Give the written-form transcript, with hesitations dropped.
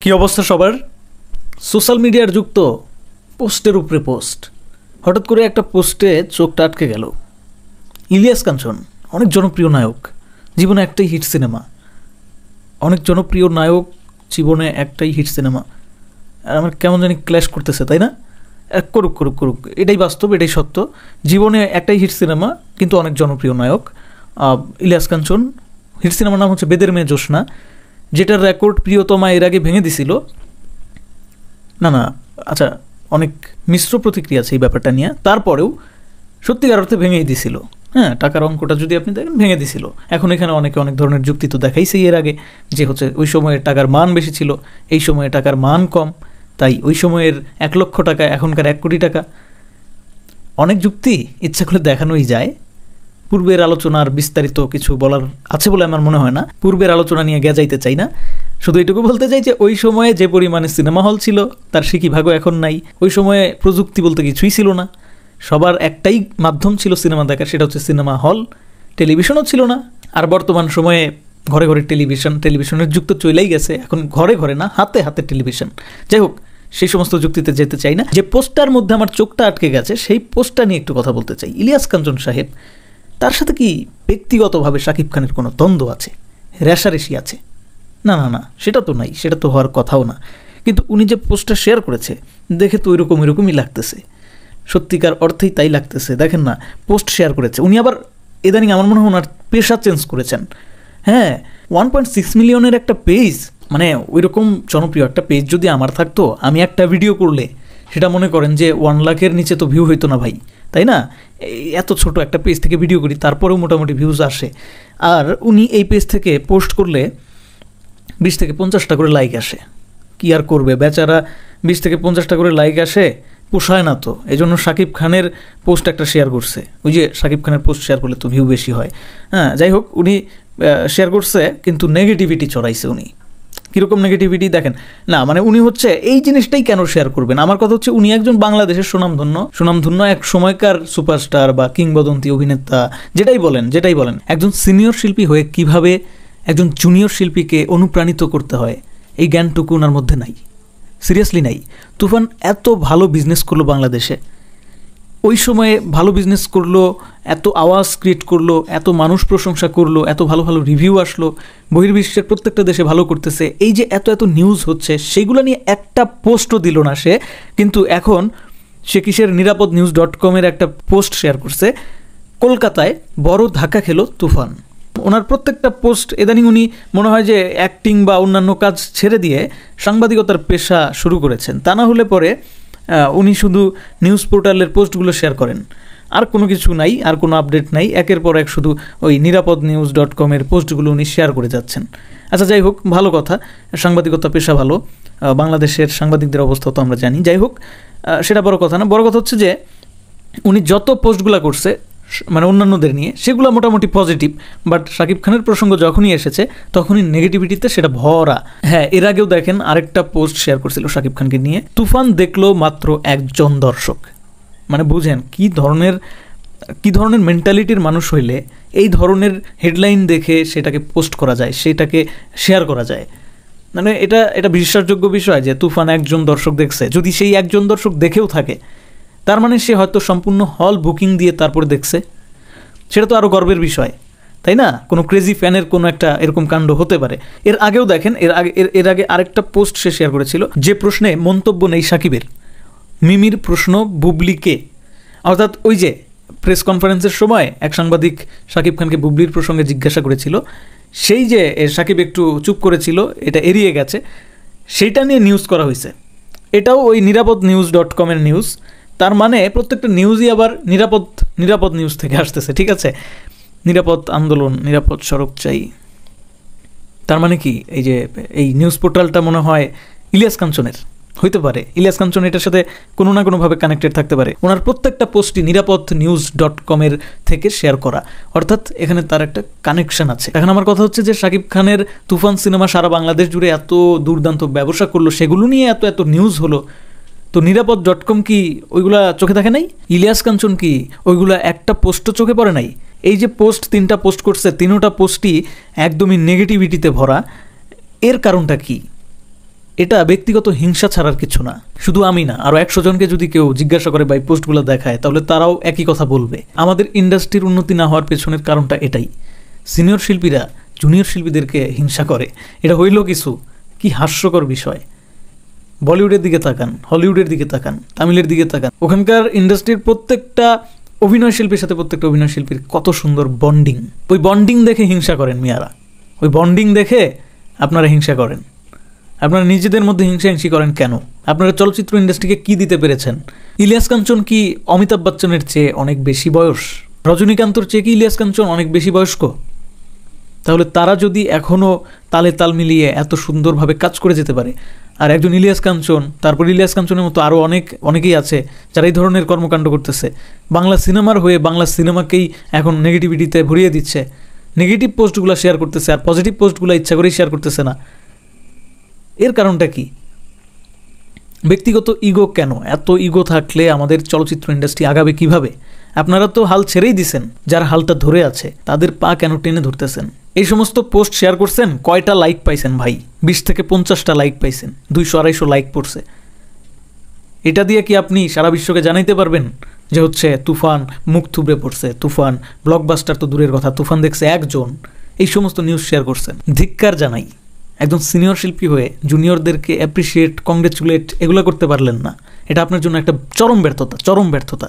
কি অবস্থা সবার? সোশ্যাল মিডিয়ার যুগ তো, পোস্টের উপরে পোস্ট। হঠাৎ করে একটা পোস্টে চোখটা আটকে গেল। ইলিয়াস কাঞ্চন অনেক জনপ্রিয় নায়ক, জীবনে একটাই হিট সিনেমা। অনেক জনপ্রিয় নায়ক, জীবনে একটাই হিট সিনেমা। আর আমার কেমন জানি ক্ল্যাশ করতেছে, তাই না? করুক করুক করুক, এটাই বাস্তব, এটাই সত্য। জীবনে একটাই হিট সিনেমা, কিন্তু অনেক জনপ্রিয় নায়ক ইলিয়াস কাঞ্চন। হিট সিনেমার নাম হচ্ছে বেদের মেয়ে জ্যোৎস্না, যেটার রেকর্ড প্রিয়তমা এর আগে ভেঙে দিছিল। না আচ্ছা, অনেক মিশ্র প্রতিক্রিয়া আছে এই ব্যাপারটা নিয়ে। তারপরেও সত্যিকার অর্থে ভেঙেই দিছিল। হ্যাঁ, টাকার অঙ্কটা যদি আপনি দেখেন, ভেঙে দিছিল। এখন এখানে অনেকে অনেক ধরনের যুক্তি তো দেখাইছে এর আগে, যে হচ্ছে ওই সময়ে টাকার মান বেশি ছিল, এই সময়ে টাকার মান কম, তাই ওই সময়ের 1 লক্ষ টাকা এখনকার 1 কোটি টাকা। অনেক যুক্তি ইচ্ছা করলে দেখানোই যায়। পূর্বের আলোচনার বিস্তারিত কিছু বলার আছে বলে আমার মনে হয় না। পূর্বের আলোচনা নিয়ে যাইতে চাই না, শুধু এইটুকু বলতে চাই যে ওই সময়ে যে পরিমাণে সিনেমা হল ছিল তার সিকি ভাগও এখন নাই। ওই সময়ে প্রযুক্তি বলতে কিছুই ছিল না, সবার একটাই মাধ্যম ছিল সিনেমা দেখার, সেটা হচ্ছে সিনেমা হল। টেলিভিশনও ছিল না। আর বর্তমান সময়ে ঘরে ঘরে টেলিভিশনের যুগ তো চলেই গেছে। এখন ঘরে ঘরে না, হাতে হাতে টেলিভিশন। যাই হোক, সেই সমস্ত যুক্তিতে যেতে চাই না। যে পোস্টটার মধ্যে আমার চোখটা আটকে গেছে, সেই পোস্টটা নিয়ে একটু কথা বলতে চাই। ইলিয়াস কাঞ্চন সাহেব, তার সাথে কি ব্যক্তিগতভাবে শাকিব খানের কোনো দ্বন্দ্ব আছে, রেষারেষি আছে? না, সেটা তো নাই, সেটা তো হওয়ার কথাও না। কিন্তু উনি যে পোস্টটা শেয়ার করেছে, দেখে তো ওইরকমই লাগতেছে। সত্যিকার অর্থেই তাই লাগতেছে। দেখেন না, পোস্ট শেয়ার করেছে উনি। আবার ইদানিং আমার মনে হয় ওনার পেশা চেঞ্জ করেছেন। হ্যাঁ, 1.6 মিলিয়নের একটা পেজ, মানে ওইরকম জনপ্রিয় একটা পেজ যদি আমার থাকতো, আমি একটা ভিডিও করলে সেটা মনে করেন যে 1 লাখের নিচে তো ভিউ হইতো না ভাই, তাই না? এত ছোট একটা পেজ থেকে ভিডিও করি, তারপরেও মোটামুটি ভিউজ আসে। আর উনি এই পেজ থেকে পোস্ট করলে 20 থেকে 50টা করে লাইক আসে। কি আর করবে বেচারা, 20 থেকে 50টা করে লাইক আসে, পোষায় না তো। এই জন্য শাকিব খানের পোস্ট একটা শেয়ার করছে। ওই যে শাকিব খানের পোস্ট শেয়ার করলে তো ভিউ বেশি হয়। হ্যাঁ, যাই হোক, উনি শেয়ার করছে, কিন্তু নেগেটিভিটি ছড়াইছে উনি। কীরকম নেগেটিভিটি দেখেন না, মানে উনি হচ্ছে এই জিনিসটাই কেন শেয়ার করবেন? আমার কথা হচ্ছে, উনি একজন বাংলাদেশের সুনামধন্য এক সময়কার সুপারস্টার বা কিংবদন্তি অভিনেতা, যেটাই বলেন। একজন সিনিয়র শিল্পী হয়ে কিভাবে একজন জুনিয়র শিল্পীকে অনুপ্রাণিত করতে হয়, এই জ্ঞানটুকু ওনার মধ্যে নাই। সিরিয়াসলি নাই। তুফান এত ভালো বিজনেস করলো বাংলাদেশে, ওই সময়ে ভালো বিজনেস করলো, এত আওয়াজ ক্রিয়েট করলো, এত মানুষ প্রশংসা করলো, এত ভালো ভালো রিভিউ আসলো, বহির্বিশ্বের প্রত্যেকটা দেশে ভালো করতেছে। এই যে এত নিউজ হচ্ছে, সেগুলো নিয়ে একটা পোস্টও দিল না সে। কিন্তু এখন সে কিসের নিরাপদ.news.com একটা পোস্ট শেয়ার করছে, কলকাতায় বড় ধাক্কা খেলো তুফান। ওনার প্রত্যেকটা পোস্ট ইদানিং উনি মনে হয় যে অ্যাক্টিং বা অন্যান্য কাজ ছেড়ে দিয়ে সাংবাদিকতার পেশা শুরু করেছেন। তা না হলে পরে উনি শুধু নিউজ পোর্টালের পোস্টগুলো শেয়ার করেন, আর কোনো কিছু নাই, আর কোনো আপডেট নাই। একের পর এক শুধু ওই নিরাপদ.news.com পোস্টগুলো উনি শেয়ার করে যাচ্ছেন। আচ্ছা, যাই হোক, ভালো কথা, সাংবাদিকতা পেশা ভালো। বাংলাদেশের সাংবাদিকদের অবস্থা তো আমরা জানি। যাই হোক, সেটা বড় কথা না। বড় কথা হচ্ছে যে উনি যত পোস্টগুলো করছে, মানে অন্যান্যদের নিয়ে, সেগুলো মোটামুটি পজিটিভ। বাট শাকিব খানের প্রসঙ্গ যখনই এসেছে, তখনই নেগেটিভিটিতে সেটা ভরা। হ্যাঁ, এর আগেও দেখেন আরেকটা পোস্ট শেয়ার করছিল শাকিব খানকে নিয়ে, তুফান দেখলো মাত্র 1 জন দর্শক। মানে বুঝেন কি ধরনের মেন্টালিটির মানুষ হইলে এই ধরনের হেডলাইন দেখে সেটাকে পোস্ট করা যায়, সেটাকে শেয়ার করা যায়। মানে এটা বিশ্বাসযোগ্য বিষয় যে তুফান 1 জন দর্শক দেখছে। যদি সেই 1 জন দর্শক দেখেও থাকে, তার মানে সে হয়তো সম্পূর্ণ হল বুকিং দিয়ে তারপরে দেখছে। সেটা তো আরও গর্বের বিষয়, তাই না? কোনো ক্রেজি ফ্যানের কোনো একটা এরকম কাণ্ড হতে পারে। এর আগেও দেখেন, এর আগে আরেকটা পোস্ট সে শেয়ার করেছিল, যে প্রশ্নে মন্তব্য নেই শাকিবের। মিমির প্রশ্ন বুবলিকে, অর্থাৎ ওই যে প্রেস কনফারেন্সের সময় এক সাংবাদিক শাকিব খানকে বুবলির প্রসঙ্গে জিজ্ঞাসা করেছিল, সেই যে শাকিব একটু চুপ করেছিল, এটা এড়িয়ে গেছে, সেইটা নিয়ে নিউজ করা হয়েছে। এটাও ওই নিরাপদ.news.com নিউজ। তার মানে প্রত্যেকটা নিউজই আবার নিরাপদ নিউজ থেকে আসতেছে। ঠিক আছে, নিরাপদ আন্দোলন, নিরাপদ সড়ক চাই। তার মানে কি, এই নিউজ পোর্টালটা মনে হয় ইলিয়াস কাঞ্চনের হইতে পারে। ইলিয়াস কাঞ্চন এটার সাথে কোনো না কোনোভাবে কানেক্টেড থাকতে পারে। ওনার প্রত্যেকটা পোস্টই নিরাপদ.news.com থেকে শেয়ার করা, অর্থাৎ এখানে তার একটা কানেকশন আছে। এখন আমার কথা হচ্ছে যে শাকিব খানের তুফান সিনেমা সারা বাংলাদেশ জুড়ে এত দুর্দান্ত ব্যবসা করলো, সেগুলো নিয়ে এত নিউজ হলো, তো নিরাপদ.com কি ওইগুলা চোখে দেখে নাই? ইলিয়াস কাঞ্চন কি ওইগুলা একটা পোস্টও চোখে পড়ে নাই? এই যে পোস্ট 3টা পোস্ট করছে, 3টা পোস্টই একদমই নেগেটিভিটিতে ভরা। এর কারণটা কি? এটা ব্যক্তিগত হিংসা ছাড়ার কিছু না। শুধু আমি না, আরও 100 জনকে যদি কেউ জিজ্ঞাসা করে বা এই পোস্টগুলো দেখায়, তাহলে তারাও একই কথা বলবে। আমাদের ইন্ডাস্ট্রির উন্নতি না হওয়ার পেছনের কারণটা এটাই। সিনিয়র শিল্পীরা জুনিয়র শিল্পীদেরকে হিংসা করে। এটা হইল কিছু, কি হাস্যকর বিষয়। বলিউডের দিকে তাকান, হলিউডের দিকে তাকান, তামিলের দিকে তাকান, ওখানকার ইন্ডাস্ট্রির প্রত্যেকটা অভিনয় শিল্পীর সাথে প্রত্যেকটা অভিনয় শিল্পীর কত সুন্দর বন্ডিং। ওই বন্ডিং দেখে হিংসা করেন মিয়ারা, ওই বন্ডিং দেখে আপনারা হিংসা করেন। আপনারা নিজেদের মধ্যে হিংসাহিংসি করেন কেন? আপনারা চলচ্চিত্র ইন্ডাস্ট্রিকে কি দিতে পেরেছেন? ইলিয়াস কাঞ্চন কি অমিতাভ বচ্চনের চেয়ে অনেক বেশি বয়স? রজনীকান্তর চেয়ে কি ইলিয়াস কাঞ্চন অনেক বেশি বয়স্ক? তাহলে তারা যদি এখনও তালে তাল মিলিয়ে এত সুন্দরভাবে কাজ করে যেতে পারে, আর একজন ইলিয়াস কাঞ্চন, তারপর ইলিয়াস কাঞ্চনের মতো আরও অনেকেই আছে যারা এই ধরনের কর্মকাণ্ড করতেছে, বাংলা সিনেমার হয়ে বাংলা সিনেমাকেই এখন নেগেটিভিটিতে ভরিয়ে দিচ্ছে, নেগেটিভ পোস্টগুলো শেয়ার করতেছে আর পজিটিভ পোস্টগুলো ইচ্ছা করেই শেয়ার করতেছে না। এর কারণটা কি? ব্যক্তিগত ইগো কেন? এত ইগো থাকলে আমাদের চলচ্চিত্র ইন্ডাস্ট্রি আগাবে কিভাবে? আপনারা তো হাল ছেড়েই দিছেন, যার হালটা ধরে আছে তাদের পা কেন টেনে ধরতেছেন? এই সমস্ত পোস্ট শেয়ার করছেন, কয়টা লাইক পাইছেন ভাই? 20 থেকে 50টা লাইক পাইছেন, 200-250 লাইক পড়ছে। এটা দিয়ে কি আপনি সারা বিশ্বকে জানাইতে পারবেন যে হচ্ছে তুফান মুখ থুবড়ে পড়ছে, তুফান ব্লকবাস্টার তো দূরের কথা, তুফান দেখছে একজন? এই সমস্ত নিউজ শেয়ার করছেন। ধিক্কার জানাই, একজন সিনিয়র শিল্পী হয়ে জুনিয়রদেরকে অ্যাপ্রিসিয়েট, কংগ্রেচুলেট এগুলো করতে পারলেন না। এটা আপনার জন্য একটা চরম ব্যর্থতা, চরম ব্যর্থতা।